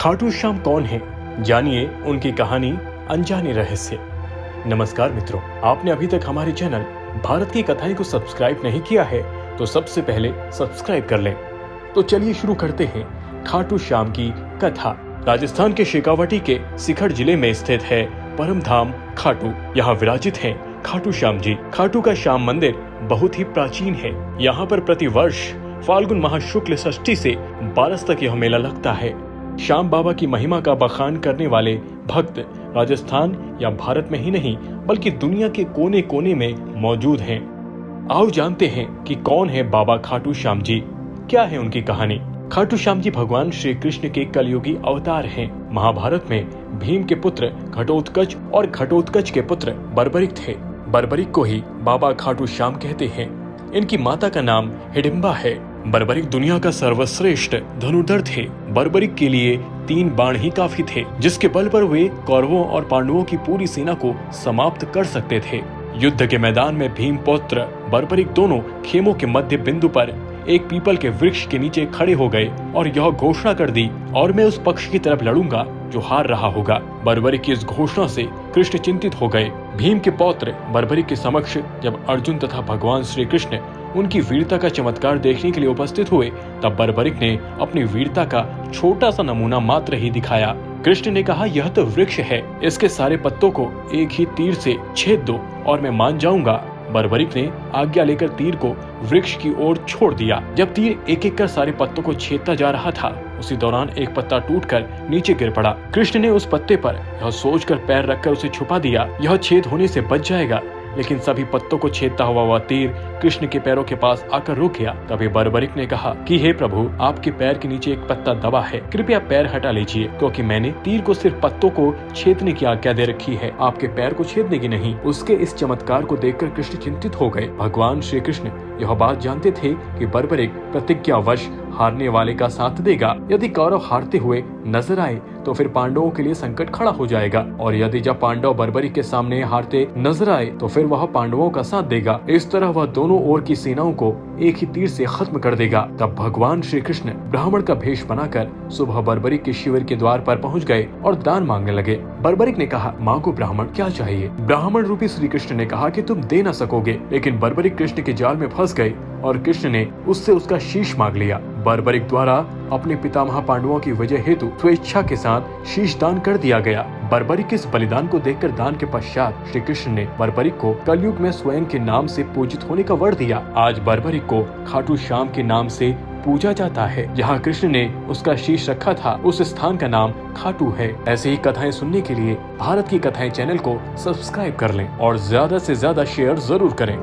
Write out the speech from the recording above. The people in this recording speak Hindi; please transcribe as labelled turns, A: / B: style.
A: खाटू श्याम कौन है, जानिए उनकी कहानी अनजाने रहस्य। नमस्कार मित्रों, आपने अभी तक हमारे चैनल भारत की कथाएं को सब्सक्राइब नहीं किया है तो सबसे पहले सब्सक्राइब कर लें। तो चलिए शुरू करते हैं खाटू श्याम की कथा। राजस्थान के शेखावाटी के सीकर जिले में स्थित है परम धाम खाटू। यहाँ विराजित है खाटू श्याम जी। खाटू का श्याम मंदिर बहुत ही प्राचीन है। यहाँ पर प्रति वर्ष फाल्गुन माह शुक्ल षष्ठी से 12 तक यह मेला लगता है। श्याम बाबा की महिमा का बखान करने वाले भक्त राजस्थान या भारत में ही नहीं बल्कि दुनिया के कोने कोने में मौजूद हैं। आओ जानते हैं कि कौन है बाबा खाटू श्याम जी, क्या है उनकी कहानी। खाटू श्याम जी भगवान श्री कृष्ण के कलयुगी अवतार हैं। महाभारत में भीम के पुत्र घटोत्कच और घटोत्कच के पुत्र बर्बरिक थे। बर्बरिक को ही बाबा खाटू श्याम कहते हैं। इनकी माता का नाम हिडिंबा है। बर्बरिक दुनिया का सर्वश्रेष्ठ धनुर्धर थे। बर्बरिक के लिए 3 बाण ही काफी थे, जिसके बल पर वे कौरवों और पांडवों की पूरी सेना को समाप्त कर सकते थे। युद्ध के मैदान में भीम पौत्र बर्बरिक दोनों खेमों के मध्य बिंदु पर एक पीपल के वृक्ष के नीचे खड़े हो गए और यह घोषणा कर दी, और मैं उस पक्ष की तरफ लड़ूंगा जो हार रहा होगा। बर्बरिक की इस घोषणा से कृष्ण चिंतित हो गए। भीम के पौत्र बर्बरिक के समक्ष जब अर्जुन तथा भगवान श्री कृष्ण उनकी वीरता का चमत्कार देखने के लिए उपस्थित हुए, तब बर्बरिक ने अपनी वीरता का छोटा सा नमूना मात्र ही दिखाया। कृष्ण ने कहा, यह तो वृक्ष है, इसके सारे पत्तों को एक ही तीर से छेद दो और मैं मान जाऊंगा। बर्बरिक ने आज्ञा लेकर तीर को वृक्ष की ओर छोड़ दिया। जब तीर एक एक कर सारे पत्तों को छेदता जा रहा था, उसी दौरान एक पत्ता टूटकर नीचे गिर पड़ा। कृष्ण ने उस पत्ते पर यह सोचकर पैर रखकर उसे छुपा दिया, यह छेद होने से बच जाएगा। लेकिन सभी पत्तों को छेदता हुआ वह तीर कृष्ण के पैरों के पास आकर रुक गया। तभी बर्बरिक ने कहा कि हे प्रभु, आपके पैर के नीचे एक पत्ता दबा है, कृपया पैर हटा लीजिए, क्योंकि मैंने तीर को सिर्फ पत्तों को छेदने की आज्ञा दे रखी है, आपके पैर को छेदने की नहीं। उसके इस चमत्कार को देखकर कृष्ण चिंतित हो गए। भगवान श्री कृष्ण यह बात जानते थे कि बर्बरिक प्रतिज्ञावश हारने वाले का साथ देगा। यदि कौरव हारते हुए नजर आए तो फिर पांडवों के लिए संकट खड़ा हो जाएगा, और यदि जब पांडव बर्बरिक के सामने हारते नजर आए तो फिर वह पांडवों का साथ देगा। इस तरह वह दोनों ओर की सेनाओं को एक ही तीर से खत्म कर देगा। तब भगवान श्री कृष्ण ब्राह्मण का भेष बनाकर सुबह बर्बरिक के शिविर के द्वार पर पहुंच गए और दान मांगने लगे। बर्बरिक ने कहा, माँ को ब्राह्मण क्या चाहिए। ब्राह्मण रूपी श्री कृष्ण ने कहा कि तुम दे न सकोगे। लेकिन बर्बरिक कृष्ण के जाल में फंस गए और कृष्ण ने उससे उसका शीश मांग लिया। बर्बरिक द्वारा अपने पितामह पांडवों की वजह हेतु स्वेच्छा के साथ शीश दान कर दिया गया। बर्बरिक के इस बलिदान को देखकर दान के पश्चात श्री कृष्ण ने बर्बरिक को कलयुग में स्वयं के नाम से पूजित होने का वर दिया। आज बर्बरिक को खाटू श्याम के नाम से पूजा जाता है। जहाँ कृष्ण ने उसका शीश रखा था, उस स्थान का नाम खाटू है। ऐसे ही कथाएं सुनने के लिए भारत की कथाएं चैनल को सब्सक्राइब कर लें और ज्यादा से ज्यादा शेयर जरूर करें।